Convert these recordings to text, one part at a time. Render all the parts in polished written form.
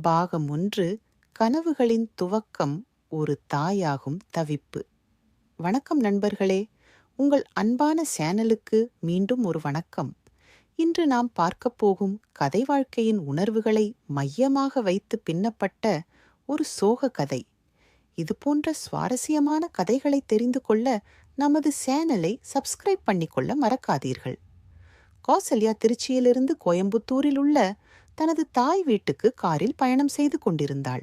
பாகம் 1. கனவுகளின் துவக்கம், ஒரு தாயாகும் தவிப்பு. வணக்கம் நண்பர்களே, உங்கள் அன்பான சேனலுக்கு மீண்டும் ஒரு வணக்கம். இன்று நாம் பார்க்கப் போகும் கதை வாழ்க்கையின் உணர்வுகளை மையமாக வைத்து பின்னப்பட்ட ஒரு சோக கதை. இதுபோன்ற சுவாரஸ்யமான கதைகளை தெரிந்து கொள்ள நமது சேனலை சப்ஸ்கிரைப் பண்ணிக்கொள்ள மறக்காதீர்கள். கௌசல்யா திருச்சியிலிருந்து கோயம்புத்தூரில் உள்ள தனது தாய் வீட்டுக்கு காரில் பயணம் செய்து கொண்டிருந்தாள்.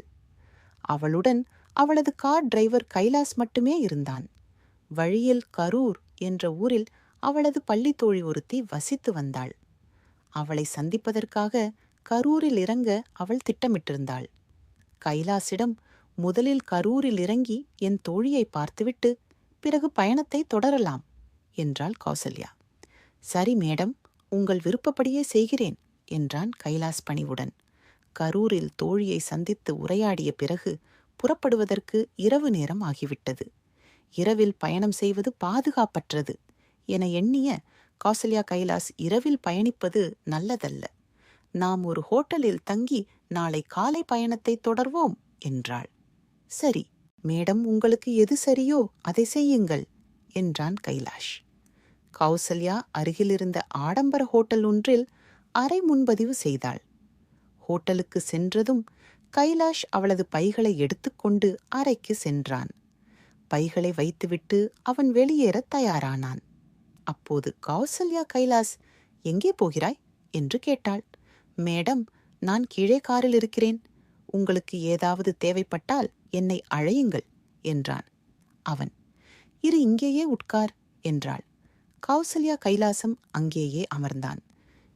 அவளுடன் அவளது கார் டிரைவர் கைலாஸ் மட்டுமே இருந்தான். வழியில் கரூர் என்ற ஊரில் அவளது பள்ளி தோழி ஒருத்தி வசித்து வந்தாள். அவளை சந்திப்பதற்காக கரூரில் இறங்க அவள் திட்டமிட்டிருந்தாள். கைலாசிடம் முதலில் கரூரில் இறங்கி என் தோழியை பார்த்துவிட்டு பிறகு பயணத்தை தொடரலாம் என்றாள் கௌசல்யா. சரி மேடம், உங்கள் விருப்பப்படியே செய்கிறேன் என்றான் கைலாஸ் பணிவுடன். கரூரில் தோழியை சந்தித்து உரையாடிய பிறகு புறப்படுவதற்கு இரவு நேரம் ஆகிவிட்டது. இரவில் பயணம் செய்வது பாதுகாப்பற்றது என எண்ணிய கௌசல்யா கைலாஸ் இரவில் பயணிப்பது நல்லதல்ல. நாம் ஒரு ஹோட்டலில் தங்கி நாளை காலை பயணத்தை தொடர்வோம் என்றாள். சரி மேடம், உங்களுக்கு எது சரியோ அதை செய்யுங்கள் என்றான் கைலாஷ். கௌசல்யா அருகிலிருந்த ஆடம்பர ஹோட்டல் ஒன்றில் அறை முன்பதிவு செய்தாள். ஹோட்டலுக்கு சென்றதும் கைலாஷ் அவளது பைகளை எடுத்துக்கொண்டு அறைக்கு சென்றான். பைகளை வைத்துவிட்டு அவன் வெளியேற தயாரானான். அப்போது கௌசல்யா கைலாஸ், எங்கே போகிறாய் என்று கேட்டாள். மேடம், நான் கீழே காரில் இருக்கிறேன். உங்களுக்கு ஏதாவது தேவைப்பட்டால் என்னை அழையுங்கள் என்றான். அவன், இரு, இங்கேயே உட்கார் என்றாள். கௌசல்யா கைலாசம் அங்கேயே அமர்ந்தான்.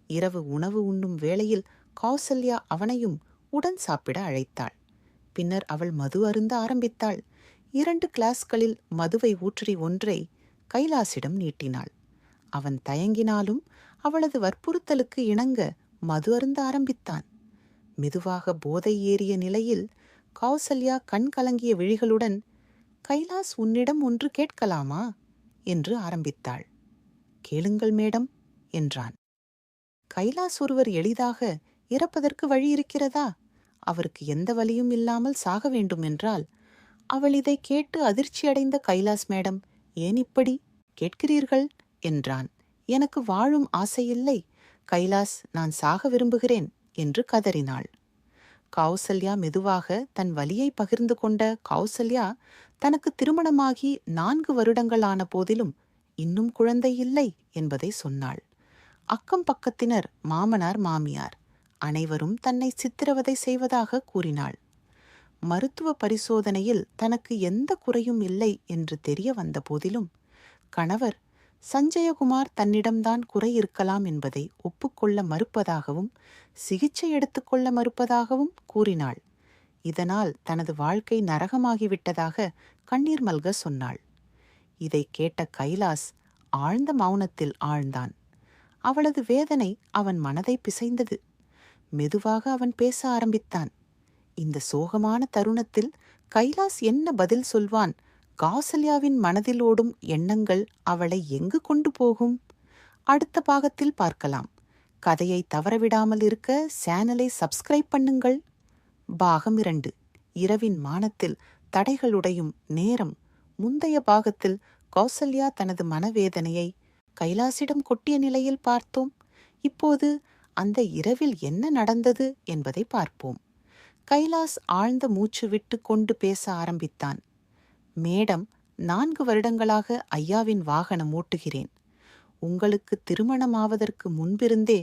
இரவு உணவு உண்ணும் வேளையில் கௌசல்யா அவனையும் உடன் சாப்பிட அழைத்தாள். பின்னர் அவள் மது அருந்த ஆரம்பித்தாள். 2 கிளாஸ்களில் மதுவை ஊற்றி ஒன்றை கைலாசிடம் நீட்டினாள். அவன் தயங்கினாலும் அவளது வற்புறுத்தலுக்கு இணங்க மது அருந்த ஆரம்பித்தான். மெதுவாக போதை ஏறிய நிலையில் கௌசல்யா கண் கலங்கிய விழிகளுடன், கைலாஸ், உன்னிடம் ஒன்று கேட்கலாமா என்று ஆரம்பித்தாள். கேளுங்கள் மேடம் என்றான். கைலாஸ் ஒருவர் எளிதாக இறப்பதற்கு வழி இருக்கிறதா? அவருக்கு எந்த வலியும் இல்லாமல் சாக வேண்டும் என்றால்? அவள் இதை கேட்டு அதிர்ச்சியடைந்த கைலாஸ், மேடம், ஏன் இப்படி கேட்கிறீர்கள் என்றான். எனக்கு வாழும் ஆசையில்லை கைலாஸ், நான் சாக விரும்புகிறேன் என்று கதறினாள். கௌசல்யா மெதுவாக தன் வலியை பகிர்ந்து கொண்ட கௌசல்யா தனக்கு திருமணமாகி 4 வருடங்கள் ஆன போதிலும் இன்னும் குழந்தை இல்லை என்பதை சொன்னாள். அக்கம் பக்கத்தினர், மாமனார் மாமியார் அனைவரும் தன்னை சித்திரவதை செய்வதாக கூறினாள். மருத்துவ பரிசோதனையில் தனக்கு எந்த குறையும் இல்லை என்று தெரிய வந்த போதிலும் கணவர் சஞ்சயகுமார் தன்னிடம்தான் குறை இருக்கலாம் என்பதை ஒப்புக்கொள்ள மறுப்பதாகவும் சிகிச்சை எடுத்துக்கொள்ள மறுப்பதாகவும் கூறினாள். இதனால் தனது வாழ்க்கை நரகமாகிவிட்டதாக கண்ணீர் மல்க சொன்னாள். இதை கேட்ட கைலாஸ் ஆழ்ந்த மௌனத்தில் ஆழ்ந்தான். அவளது வேதனை அவன் மனதை பிசைந்தது. மெதுவாக அவன் பேச ஆரம்பித்தான். இந்த சோகமான தருணத்தில் கைலாஸ் என்ன பதில் சொல்வான்? கௌசல்யாவின் மனதில் ஓடும் எண்ணங்கள் அவளை எங்கு கொண்டு போகும்? அடுத்த பாகத்தில் பார்க்கலாம். கதையை தவறவிடாமல் இருக்க சேனலை சப்ஸ்கிரைப் பண்ணுங்கள். பாகம் 2. இரவின் மானத்தில் தடைகளுடையும் நேரம். முந்தைய பாகத்தில் கௌசல்யா தனது மனவேதனையை கைலாசிடம் கொட்டிய நிலையில் பார்த்தோம். இப்போது அந்த இரவில் என்ன நடந்தது என்பதை பார்ப்போம். கைலாஸ் ஆழ்ந்த மூச்சு விட்டு கொண்டு பேச ஆரம்பித்தான். மேடம், 4 வருடங்களாக ஐயாவின் வாகனம் ஓட்டுகிறேன். உங்களுக்கு திருமணமாவதற்கு முன்பிருந்தே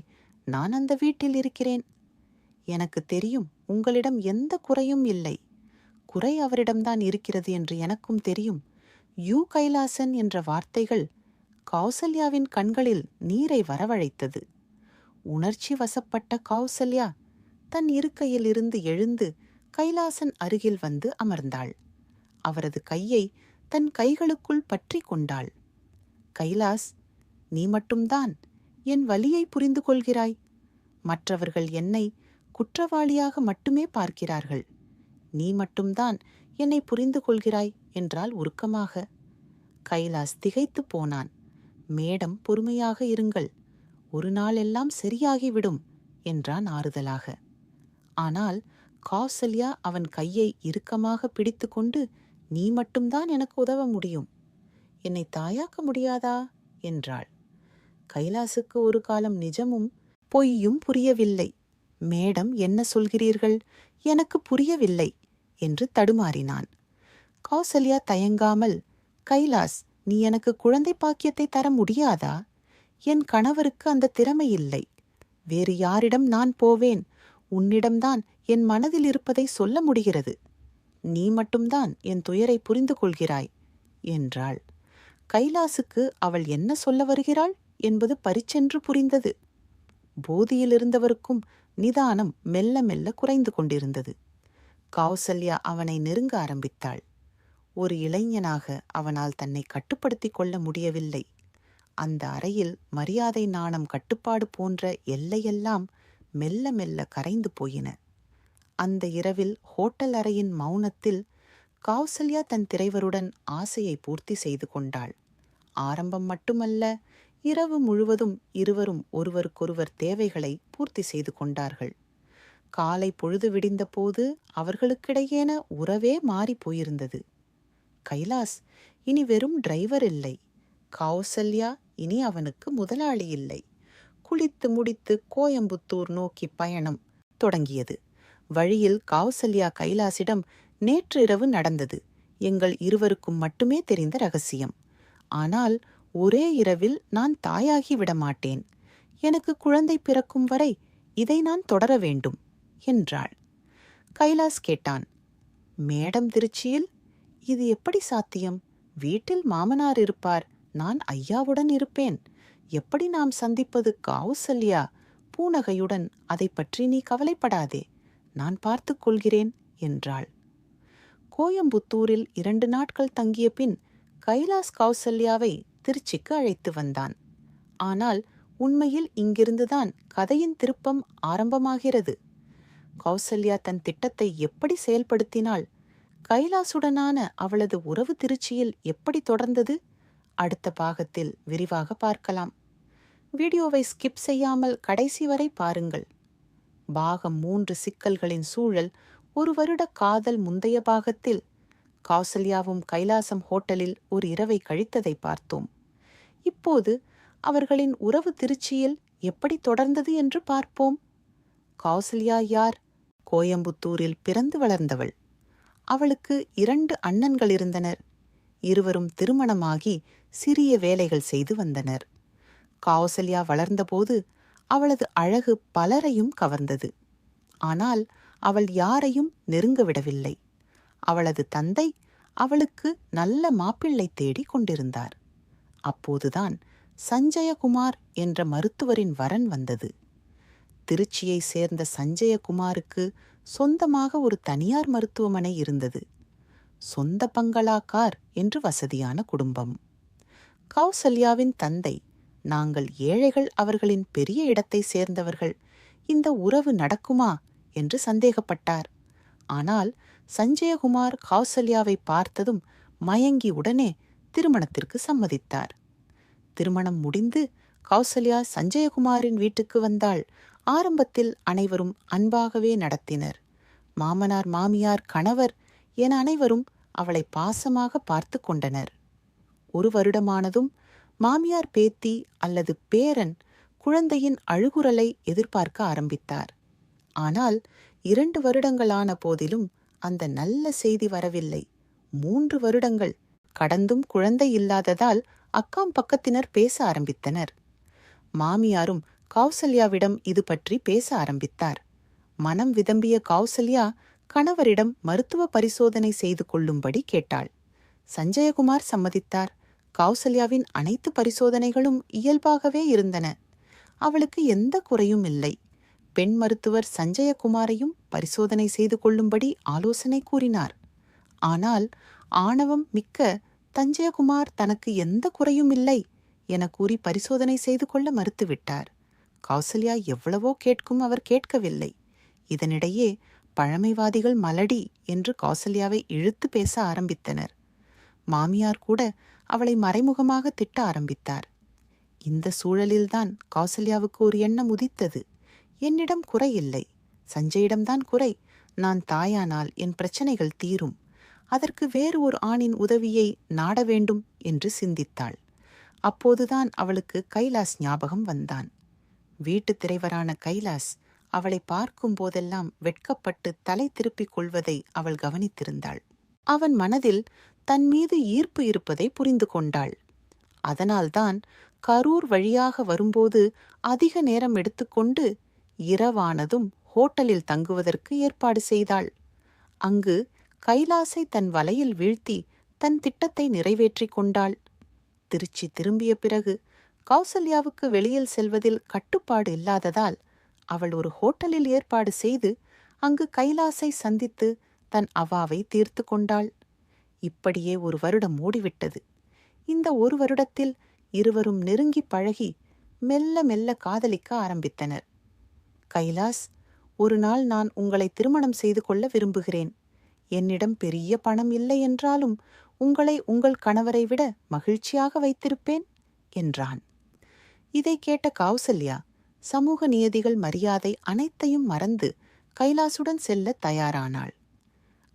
நான் அந்த வீட்டில் இருக்கிறேன். எனக்கு தெரியும் உங்களிடம் எந்த குறையும் இல்லை. குறை அவரிடம்தான் இருக்கிறது என்று எனக்கும் தெரியும். யூ கைலாசன் என்ற வார்த்தைகள் கௌசல்யாவின் கண்களில் நீரை வரவழைத்தது. உணர்ச்சி வசப்பட்ட கௌசல்யா தன் இருக்கையில் இருந்து எழுந்து கைலாசன் அருகில் வந்து அமர்ந்தாள். அவரது கையை தன் கைகளுக்குள் பற்றி கொண்டாள். கைலாஸ், நீ மட்டும்தான் என் வலியை புரிந்து கொள்கிறாய். மற்றவர்கள் என்னை குற்றவாளியாக மட்டுமே பார்க்கிறார்கள். நீ மட்டும்தான் என்னை புரிந்து கொள்கிறாய் என்றால் உருக்கமாக. கைலாஸ் திகைத்து போனான். மேடம், பொறுமையாக இருங்கள், ஒரு நாள் எல்லாம் சரியாகிவிடும் என்றான் ஆறுதலாக. ஆனால் கௌசல்யா அவன் கையை இறுக்கமாக பிடித்து கொண்டு, நீ மட்டும்தான் எனக்கு உதவ முடியும், என்னை தாயாக்க முடியாதா என்றாள். கைலாசுக்கு ஒரு காலம் நிஜமும் பொய்யும் புரியவில்லை. மேடம் என்ன சொல்கிறீர்கள், எனக்கு புரியவில்லை என்று தடுமாறினான். கௌசல்யா தயங்காமல், கைலாஸ், நீ எனக்கு குழந்தை பாக்கியத்தை தர முடியாதா? என் கணவருக்கு அந்த திறமை இல்லை. வேறு யாரிடம் நான் போவேன்? உன்னிடம்தான் என் மனதில் இருப்பதை சொல்ல முடிகிறது. நீ மட்டும்தான் என் துயரை புரிந்து கொள்கிறாய் என்றாள். கைலாசுக்கு அவள் என்ன சொல்ல வருகிறாள் என்பது பரிச்சென்று புரிந்தது. போதியிலிருந்தவருக்கும் நிதானம் மெல்ல மெல்ல குறைந்து கொண்டிருந்தது. கௌசல்யா அவனை நெருங்க ஆரம்பித்தாள். ஒரு இளைஞனாக அவனால் தன்னை கட்டுப்படுத்திக் கொள்ள முடியவில்லை. அந்த அறையில் மரியாதை, நாணம், கட்டுப்பாடு போன்ற எல்லையெல்லாம் மெல்ல மெல்ல கரைந்து போயின. அந்த இரவில் ஹோட்டல் அறையின் மௌனத்தில் கௌசல்யா தன் திரைவருடன் ஆசையை பூர்த்தி செய்து கொண்டாள். ஆரம்பம் மட்டுமல்ல, இரவு முழுவதும் இருவரும் ஒருவருக்கொருவர் தேவைகளை பூர்த்தி செய்து கொண்டார்கள். காலை பொழுது விடிந்த போது அவர்களுக்கிடையேன உறவே மாறி போயிருந்தது. கைலாஸ் இனி வெறும் டிரைவர் இல்லை. கௌசல்யா இனி அவனுக்கு முதலாளி இல்லை. குளித்து முடித்து கோயம்புத்தூர் நோக்கி பயணம் தொடங்கியது. வழியில் கௌசல்யா கைலாசிடம், நேற்று இரவு நடந்தது எங்கள் இருவருக்கும் மட்டுமே தெரிந்த ரகசியம். ஆனால் ஒரே இரவில் நான் தாயாகி விடமாட்டேன். எனக்கு குழந்தை பிறக்கும் வரை இதை நான் தொடர வேண்டும் என்றாள். கைலாஸ் கேட்டான், மேடம் திருச்சியில்? இது எப்படி சாத்தியம்? வீட்டில் மாமனார் இருப்பார், நான் ஐயாவுடன் இருப்பேன். எப்படி நாம் சந்திப்பது கௌசல்யா? பூனகையுடன், அதை பற்றி நீ கவலைப்படாதே, நான் பார்த்துக் கொள்கிறேன் என்றாள். கோயம்புத்தூரில் 2 நாட்கள் தங்கிய பின் கைலாஸ் கௌசல்யாவை திருச்சிக்கு அழைத்து வந்தான். ஆனால் உண்மையில் இங்கிருந்துதான் கதையின் திருப்பம் ஆரம்பமாகிறது. கௌசல்யா தன் திட்டத்தை எப்படி செயல்படுத்தினாள்? கைலாசுடனான அவளது உறவு திருச்சியில் எப்படி தொடர்ந்தது? அடுத்த பாகத்தில் விரிவாக பார்க்கலாம். வீடியோவை ஸ்கிப் செய்யாமல் கடைசி வரை பாருங்கள். பாகம் 3 சிக்கல்களின் சூழல். 1 வருட காதல் முந்தைய பாகத்தில் கௌசல்யாவும் கைலாசம் ஹோட்டலில் ஒரு இரவை கழித்ததை பார்த்தோம். இப்போது அவர்களின் உறவு திருச்சியில் எப்படி தொடர்ந்தது என்று பார்ப்போம். கௌசல்யா யார்? கோயம்புத்தூரில் பிறந்து வளர்ந்தவள். அவளுக்கு 2 அண்ணன்கள் இருந்தனர். இருவரும் திருமணமாகி சிறிய வேலைகள் செய்து வந்தனர். கௌசல்யா வளர்ந்தபோது அவளது அழகு பலரையும் கவர்ந்தது. ஆனால் அவள் யாரையும் நெருங்க விடவில்லை. அவளது தந்தை அவளுக்கு நல்ல மாப்பிள்ளை தேடி கொண்டிருந்தார். அப்போதுதான் சஞ்சயகுமார் என்ற மருத்துவரின் வரன் வந்தது. திருச்சியை சேர்ந்த சஞ்சயகுமாருக்கு சொந்தமாக ஒரு தனியார் மருத்துவமனை இருந்தது. சொந்த பங்களா, கார் என்று வசதியான குடும்பம். கௌசல்யாவின் தந்தை, நாங்கள் ஏழைகள், அவர்களின் பெரிய இடத்தை சேர்ந்தவர்கள், இந்த உறவு நடக்குமா என்று சந்தேகப்பட்டார். ஆனால் சஞ்சயகுமார் கௌசல்யாவை பார்த்ததும் மயங்கி உடனே திருமணத்திற்கு சம்மதித்தார். திருமணம் முடிந்து கௌசல்யா சஞ்சயகுமாரின் வீட்டுக்கு வந்தாள். ஆரம்பத்தில் அனைவரும் அன்பாகவே நடத்தினர். மாமனார், மாமியார், கணவர் என அனைவரும் அவளை பாசமாக பார்த்து கொண்டனர். 1 வருடமானதும் மாமியார் பேத்தி அல்லது பேரன் குழந்தையின் அழுகுரலை எதிர்பார்க்க ஆரம்பித்தார். ஆனால் 2 வருடங்களான போதிலும் அந்த நல்ல செய்தி வரவில்லை. 3 வருடங்கள் கடந்தும் குழந்தை இல்லாததால் அக்கம் பக்கத்தினர் பேச ஆரம்பித்தனர். மாமியாரும் கௌசல்யாவிடம் இது பற்றி பேச ஆரம்பித்தார். மனம் விதம்பிய கௌசல்யா கணவரிடம் மருத்துவ பரிசோதனை செய்து கொள்ளும்படி கேட்டாள். சஞ்சயகுமார் சம்மதித்தார். கௌசல்யாவின் அனைத்து பரிசோதனைகளும் இயல்பாகவே இருந்தன. அவளுக்கு எந்த குறையும் இல்லை. பெண் மருத்துவர் சஞ்சயகுமாரையும் பரிசோதனை செய்து கொள்ளும்படி ஆலோசனை கூறினார். ஆனால் ஆணவம் மிக்க சஞ்சயகுமார் தனக்கு எந்த குறையும் இல்லை என கூறி பரிசோதனை செய்து கொள்ள மறுத்துவிட்டார். கௌசல்யா எவ்வளவோ கேட்கும் அவர் கேட்கவில்லை. இதனிடையே பழமைவாதிகள் மலடி என்று கௌசல்யாவை இழுத்து பேச ஆரம்பித்தனர். மாமியார் கூட அவளை மறைமுகமாக திட்ட ஆரம்பித்தார். இந்த சூழலில்தான் கௌசல்யாவுக்கு ஒரு எண்ணம் உதித்தது. என்னிடம் குறை இல்லை, சஞ்சயிடம்தான் குறை. நான் தாயானால் என் பிரச்சனைகள் தீரும், அதற்கு வேறு ஒரு ஆணின் உதவியை நாட வேண்டும் என்று சிந்தித்தாள். அப்போதுதான் அவளுக்கு கைலாஸ் ஞாபகம் வந்தான். வீட்டுத் திரைவரான கைலாஸ் அவளை பார்க்கும் போதெல்லாம் வெட்கப்பட்டு தலை திருப்பிக் கொள்வதை அவள் கவனித்திருந்தாள். அவன் மனதில் தன் மீது ஈர்ப்பு இருப்பதை புரிந்து கொண்டாள். அதனால்தான் கரூர் வழியாக வரும்போது அதிக நேரம் எடுத்துக்கொண்டு இரவானதும் ஹோட்டலில் தங்குவதற்கு ஏற்பாடு செய்தாள். அங்கு கைலாசை தன் வலையில் வீழ்த்தி தன் திட்டத்தை நிறைவேற்றிக் கொண்டாள். திருச்சி திரும்பிய பிறகு கௌசல்யாவுக்கு வெளியில் செல்வதில் கட்டுப்பாடு இல்லாததால் அவள் ஒரு ஹோட்டலில் ஏற்பாடு செய்து அங்கு கைலாசை சந்தித்து தன் அவாவை தீர்த்து கொண்டாள். இப்படியே ஒரு வருடம் ஓடிவிட்டது. இந்த ஒரு வருடத்தில் இருவரும் நெருங்கி பழகி மெல்ல மெல்ல காதலிக்க ஆரம்பித்தனர். கைலாஸ், ஒரு நாள் நான் உங்களை திருமணம் செய்து கொள்ள விரும்புகிறேன். என்னிடம் பெரிய பணம் இல்லை என்றாலும் உங்களை உங்கள் கணவரை விட மகிழ்ச்சியாக வைத்திருப்பேன் என்றான். இதை கேட்ட கௌசல்யா சமூக நியதிகள், மரியாதை அனைத்தையும் மறந்து கைலாசுடன் செல்ல தயாரானாள்.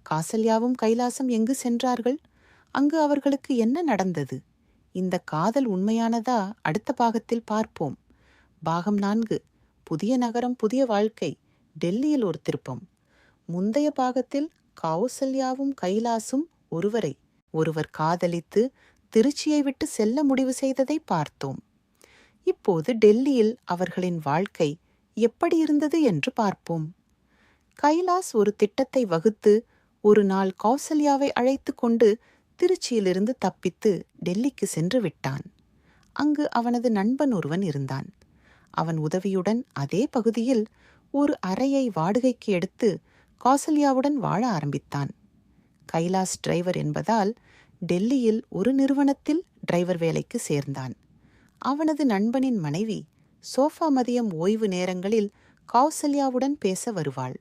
கௌசல்யாவும் கைலாசம் எங்கு சென்றார்கள்? அங்கு அவர்களுக்கு என்ன நடந்தது? இந்த காதல் உண்மையானதா? அடுத்த பாகத்தில் பார்ப்போம். பாகம் 4, புதிய நகரம் புதிய வாழ்க்கை, டெல்லியில் ஒரு திருப்பம். முந்தைய பாகத்தில் கௌசல்யாவும் கைலாசும் ஒருவரை ஒருவர் காதலித்து திருச்சியை விட்டு செல்ல முடிவு செய்ததை பார்த்தோம். இப்போது டெல்லியில் அவர்களின் வாழ்க்கை எப்படி இருந்தது என்று பார்ப்போம். கைலாஸ் ஒரு திட்டத்தை வகுத்து ஒரு நாள் கௌசல்யாவை அழைத்து கொண்டு திருச்சியிலிருந்து தப்பித்து டெல்லிக்கு சென்று விட்டான். அங்கு அவனது நண்பன் ஒருவன் இருந்தான். அவன் உதவியுடன் அதே பகுதியில் ஒரு அறையை வாடகைக்கு எடுத்து கௌசல்யாவுடன் வாழ ஆரம்பித்தான். கைலாஸ் டிரைவர் என்பதால் டெல்லியில் ஒரு நிறுவனத்தில் டிரைவர் வேலைக்கு சேர்ந்தான். அவனது நண்பனின் மனைவி சோஃபா மதியம் ஓய்வு நேரங்களில் கௌசல்யாவுடன் பேச வருவாள்.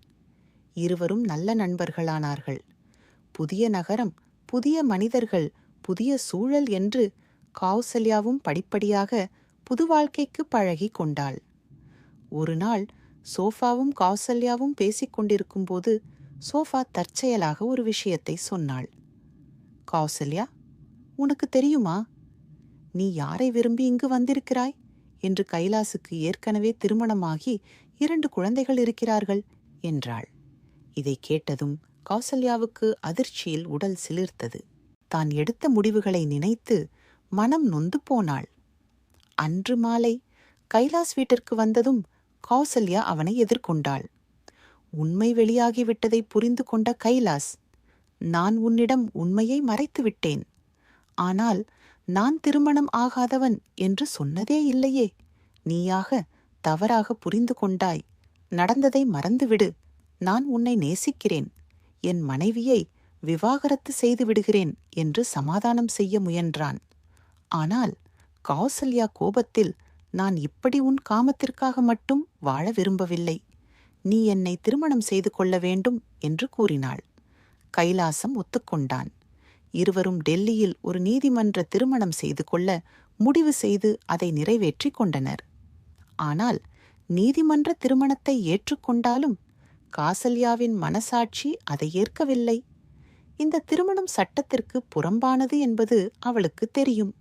இருவரும் நல்ல நண்பர்களானார்கள். புதிய நகரம், புதிய மனிதர்கள், புதிய சூழல் என்று கௌசல்யாவும் படிப்படியாக புது வாழ்க்கைக்கு பழகி கொண்டாள். ஒரு நாள் சோஃபாவும் கௌசல்யாவும் பேசிக் கொண்டிருக்கும்போது சோஃபா தற்செயலாக ஒரு விஷயத்தை சொன்னாள். கௌசல்யா, உனக்கு தெரியுமா, நீ யாரை விரும்பி இங்கு வந்திருக்கிறாய் என்று? கைலாசுக்கு ஏற்கனவே திருமணமாகி 2 குழந்தைகள் இருக்கிறார்கள் என்றாள். இதை கேட்டதும் கௌசல்யாவுக்கு அதிர்ச்சியில் உடல் சிலிர்த்தது. தான் எடுத்த முடிவுகளை நினைத்து மனம் நொந்து போனாள். அன்று மாலை கைலாஸ் வீட்டிற்கு வந்ததும் கௌசல்யா அவனை எதிர்கொண்டாள். உண்மை வெளியாகிவிட்டதை புரிந்து கொண்ட கைலாஸ், நான் உன்னிடம் உண்மையை மறைத்து விட்டேன். ஆனால் நான் திருமணம் ஆகாதவன் என்று சொன்னதே இல்லையே. நீயாக தவறாக புரிந்து கொண்டாய். நடந்ததை மறந்துவிடு. நான் உன்னை நேசிக்கிறேன். என் மனைவியை விவாகரத்து செய்து விடுகிறேன் என்று சமாதானம் செய்ய முயன்றான். ஆனால் கௌசல்யா கோபத்தில், நான் இப்படி உன் காமத்திற்காக மட்டும் வாழ விரும்பவில்லை. நீ என்னை திருமணம் செய்து கொள்ள வேண்டும் என்று கூறினாள். கைலாசம் ஒத்துக்கொண்டான். இருவரும் டெல்லியில் ஒரு நீதிமன்ற திருமணம் செய்து கொள்ள முடிவு செய்து அதை நிறைவேற்றிக் கொண்டனர். ஆனால் நீதிமன்ற திருமணத்தை ஏற்றுக்கொண்டாலும் கௌசல்யாவின் மனசாட்சி அதை ஏற்கவில்லை. இந்த திருமணம் சட்டத்திற்கு புறம்பானது என்பது அவளுக்கு தெரியும்.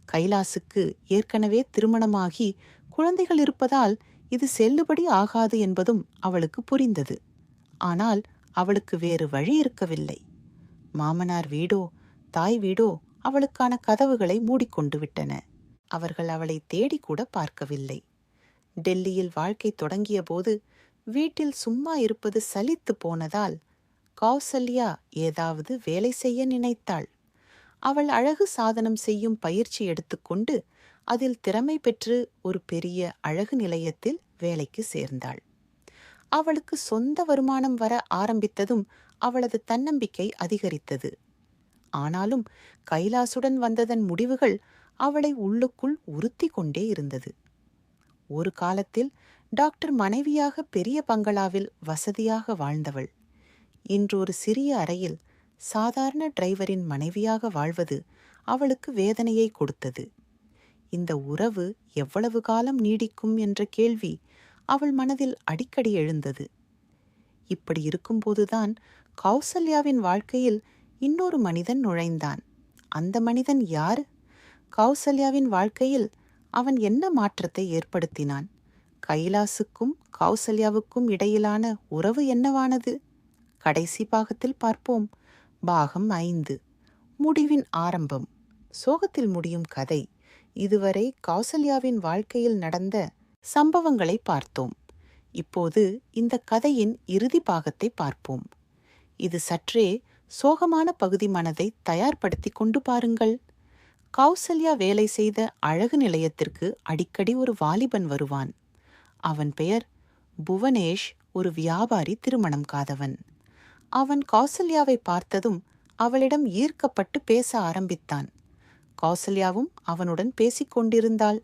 கைலாசுக்கு ஏற்கனவே திருமணமாகி குழந்தைகள் இருப்பதால் இது செல்லுபடி ஆகாது என்பதும் அவளுக்கு புரிந்தது. ஆனால் அவளுக்கு வேறு வழி இருக்கவில்லை. மாமனார் வீடோ தாய் வீடோ அவளுக்கான கதவுகளை மூடிக்கொண்டு விட்டன. அவர்கள் அவளை தேடிக்கூட பார்க்கவில்லை. டெல்லியில் வாழ்க்கை தொடங்கிய போது வீட்டில் சும்மா இருப்பது சலித்து போனதால் கௌசல்யா ஏதாவது வேலை செய்ய நினைத்தாள். அவள் அழகு சாதனம் செய்யும் பயிற்சி எடுத்துக்கொண்டு அதில் திறமை பெற்று ஒரு பெரிய அழகு நிலையத்தில் வேலைக்கு சேர்ந்தாள். அவளுக்கு சொந்த வருமானம் வர ஆரம்பித்ததும் அவளது தன்னம்பிக்கை அதிகரித்தது. ஆனாலும் கைலாசுடன் வந்ததன் முடிவுகள் அவளை உள்ளுக்குள் உறுத்தி கொண்டே இருந்தது. ஒரு காலத்தில் டாக்டர் மனைவியாக பெரிய பங்களாவில் வசதியாக வாழ்ந்தவள் இன்று ஒரு சிறிய அறையில் சாதாரண டிரைவரின் மனைவியாக வாழ்வது அவளுக்கு வேதனையை கொடுத்தது. இந்த உறவு எவ்வளவு காலம் நீடிக்கும் என்ற கேள்வி அவள் மனதில் அடிக்கடி எழுந்தது. இப்படி இருக்கும்போதுதான் கௌசல்யாவின் வாழ்க்கையில் இன்னொரு மனிதன் நுழைந்தான். அந்த மனிதன் யார்? கௌசல்யாவின் வாழ்க்கையில் அவன் என்ன மாற்றத்தை ஏற்படுத்தினான்? கைலாசுக்கும் கௌசல்யாவுக்கும் இடையிலான உறவு என்னவானது? கடைசி பாகத்தில் பார்ப்போம். பாகம் 5, முடிவின் ஆரம்பம். சோகத்தில் முடியும் கதை. இதுவரை கௌசல்யாவின் வாழ்க்கையில் நடந்த சம்பவங்களை பார்த்தோம். இப்போது இந்த கதையின் இறுதி பாகத்தை பார்ப்போம். இது சற்றே சோகமான பகுதி. மனதை தயார்படுத்தி கொண்டு பாருங்கள். கௌசல்யா வேலை செய்த அழகு நிலையத்திற்கு அடிக்கடி ஒரு வாலிபன் வருவான். அவன் பெயர் புவனேஷ். ஒரு வியாபாரி, திருமணம் காதவன். அவன் கௌசல்யாவை பார்த்ததும் அவளிடம் ஈர்க்கப்பட்டு பேச ஆரம்பித்தான். கௌசல்யாவும் அவனுடன் பேசிக்கொண்டிருந்தாள்.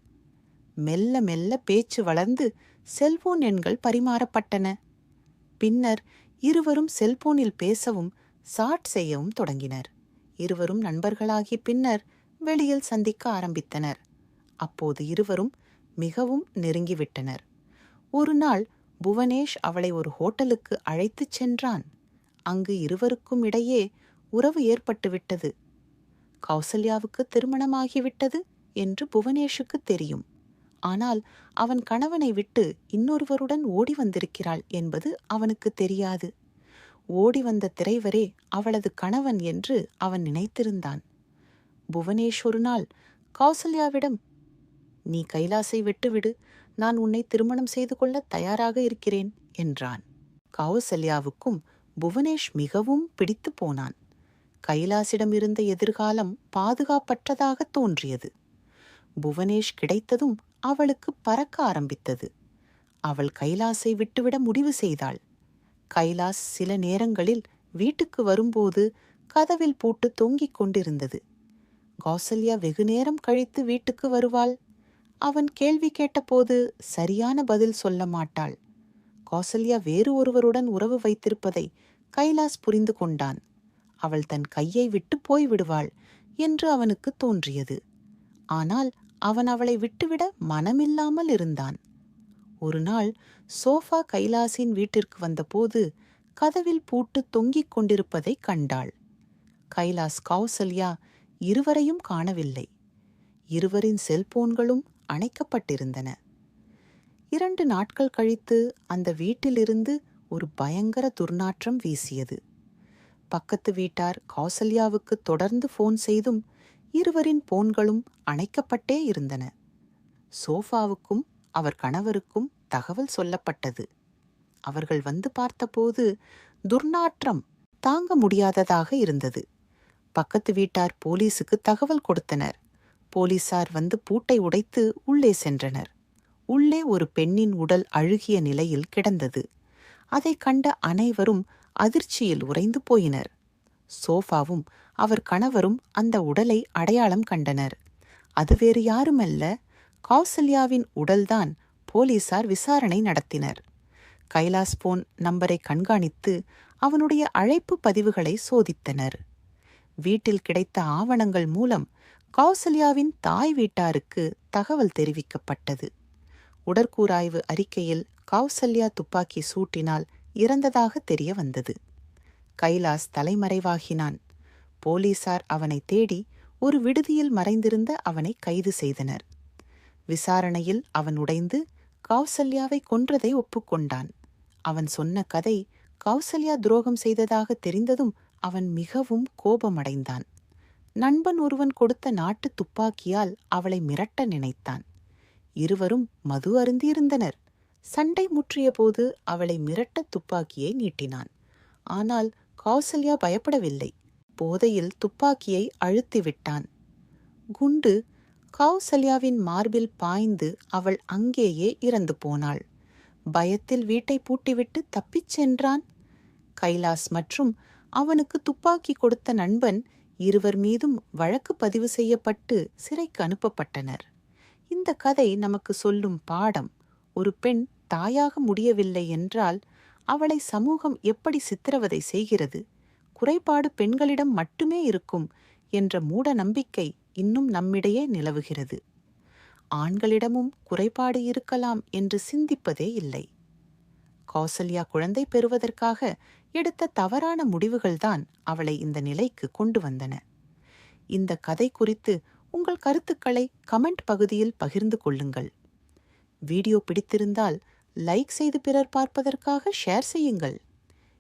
மெல்ல மெல்ல பேச்சு வளர்ந்து செல்போன் எண்கள் பரிமாறப்பட்டன. பின்னர் இருவரும் செல்போனில் பேசவும் சாட் செய்யவும் தொடங்கினர். இருவரும் நண்பர்களாகி பின்னர் வெளியில் சந்திக்க ஆரம்பித்தனர். அப்போது இருவரும் மிகவும் நெருங்கிவிட்டனர். ஒரு நாள் புவனேஷ் அவளை ஒரு ஹோட்டலுக்கு அழைத்துச் சென்றான். அங்கு இருவருக்கும் இடையே உறவு ஏற்பட்டுவிட்டது. கௌசல்யாவுக்கு திருமணமாகிவிட்டது என்று புவனேஷுக்கு தெரியும். ஆனால் அவன் கணவனை விட்டு இன்னொருவருடன் ஓடி வந்திருக்கிறாள் என்பது அவனுக்கு தெரியாது. ஓடி வந்த திரைவரே அவளது கணவன் என்று அவன் நினைத்திருந்தான். புவனேஷ் ஒரு நாள் கௌசல்யாவிடம், "நீ கைலாசை விட்டுவிடு, நான் உன்னை திருமணம் செய்து கொள்ள தயாராக இருக்கிறேன்" என்றான். கௌசல்யாவுக்கும் புவனேஷ் மிகவும் பிடித்து போனான். கைலாசிடமிருந்த எதிர்காலம் பாதுகாப்பற்றதாக தோன்றியது. புவனேஷ் கிடைத்ததும் அவளுக்கு பறக்க ஆரம்பித்தது. அவள் கைலாசை விட்டுவிட முடிவு செய்தாள். கைலாஸ் சில நேரங்களில் வீட்டுக்கு வரும்போது கதவில் பூட்டு தொங்கிக் கொண்டிருந்தது. கௌசல்யா வெகுநேரம் கழித்து வீட்டுக்கு வருவாள். அவன் கேள்வி கேட்டபோது சரியான பதில் சொல்ல மாட்டாள். கௌசல்யா வேறு ஒருவருடன் உறவு வைத்திருப்பதை கைலாஸ் புரிந்து கொண்டான். அவள் தன் கையை விட்டு போய்விடுவாள் என்று அவனுக்கு தோன்றியது. ஆனால் அவன் அவளை விட்டுவிட மனமில்லாமல் இருந்தான். ஒரு நாள் சோஃபா கைலாசின் வீட்டிற்கு வந்தபோது கதவில் பூட்டு தொங்கிக் கொண்டிருப்பதை கண்டாள். கைலாஸ் கௌசல்யா இருவரையும் காணவில்லை. இருவரின் செல்போன்களும் அணைக்கப்பட்டிருந்தன. 2 நாட்கள் கழித்து அந்த வீட்டிலிருந்து ஒரு பயங்கர துர்நாற்றம் வீசியது. பக்கத்து வீட்டார் கௌசல்யாவுக்கு தொடர்ந்து போன் செய்தும் இருவரின் போன்களும் அணைக்கப்பட்டே இருந்தன. சோஃபாவுக்கும் அவர் கணவருக்கும் தகவல் சொல்லப்பட்டது. அவர்கள் வந்து பார்த்தபோது துர்நாற்றம் தாங்க முடியாததாக இருந்தது. பக்கத்து வீட்டார் போலீசுக்கு தகவல் கொடுத்தனர். போலீசார் வந்து பூட்டை உடைத்து உள்ளே சென்றனர். உள்ளே ஒரு பெண்ணின் உடல் அழுகிய நிலையில் கிடந்தது. அதை கண்ட அனைவரும் அதிர்ச்சியில் உறைந்து போயினர். சோஃபாவும் அவர் கணவரும் அந்த உடலை அடையாளம் கண்டனர். அது வேறு யாருமல்ல, கௌசல்யாவின் உடல்தான். போலீசார் விசாரணை நடத்தினர். கைலாஸ் போன் நம்பரை கண்காணித்து அவனுடைய அழைப்பு பதிவுகளை சோதித்தனர். வீட்டில் கிடைத்த ஆவணங்கள் மூலம் கௌசல்யாவின் தாய் வீட்டாருக்கு தகவல் தெரிவிக்கப்பட்டது. உடற்கூராய்வு அறிக்கையில் கௌசல்யா துப்பாக்கி சூட்டினால் இறந்ததாக தெரிய வந்தது. கைலாஸ் தலைமறைவாகினான். போலீசார் அவனை தேடி ஒரு விடுதியில் மறைந்திருந்த அவனை கைது செய்தனர். விசாரணையில் அவன் உடைந்து கௌசல்யாவை கொன்றதை ஒப்புக்கொண்டான். அவன் சொன்ன கதை கௌசல்யா துரோகம் செய்ததாக தெரிந்ததும் அவன் மிகவும் கோபமடைந்தான். நண்பன் ஒருவன் கொடுத்த நாட்டு துப்பாக்கியால் அவளை மிரட்ட நினைத்தான். இருவரும் மது அருந்தியிருந்தனர். சண்டை முற்றிய போது அவளை மிரட்ட துப்பாக்கியை நீட்டினான். ஆனால் கௌசல்யா பயப்படவில்லை. போதையில் துப்பாக்கியை அழுத்திவிட்டான். குண்டு கௌசல்யாவின் மார்பில் பாய்ந்து அவள் அங்கேயே இறந்து போனாள். பயத்தில் வீட்டை பூட்டிவிட்டு தப்பிச் சென்றான். கைலாஸ் மற்றும் அவனுக்கு துப்பாக்கி கொடுத்த நண்பன் இருவர் மீதும் வழக்கு பதிவு செய்யப்பட்டு சிறைக்கு அனுப்பப்பட்டனர். இந்த கதை நமக்கு சொல்லும் பாடம்: ஒரு பெண் தாயாக முடியவில்லை என்றால் அவளை சமூகம் எப்படி சித்திரவதை செய்கிறது, குறைபாடு பெண்களிடம் மட்டுமே இருக்கும் என்ற மூட நம்பிக்கை இன்னும் நம்மிடையே நிலவுகிறது. ஆண்களிடமும் குறைபாடு இருக்கலாம் என்று சிந்திப்பதே இல்லை. கௌசல்யா குழந்தை பெறுவதற்காக எடுத்த தவறான முடிவுகள்தான் அவளை இந்த நிலைக்கு கொண்டு வந்தன. இந்த கதை குறித்து உங்கள் கருத்துக்களை கமெண்ட் பகுதியில் பகிர்ந்து கொள்ளுங்கள். வீடியோ பிடித்திருந்தால் லைக் செய்து பிறர் பார்ப்பதற்காக ஷேர் செய்யுங்கள்.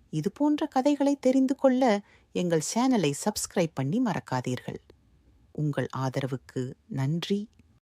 இதுபோன்ற கதைகளை தெரிந்து கொள்ள எங்கள் சேனலை சப்ஸ்கிரைப் பண்ணி மறக்காதீர்கள். உங்கள் ஆதரவுக்கு நன்றி.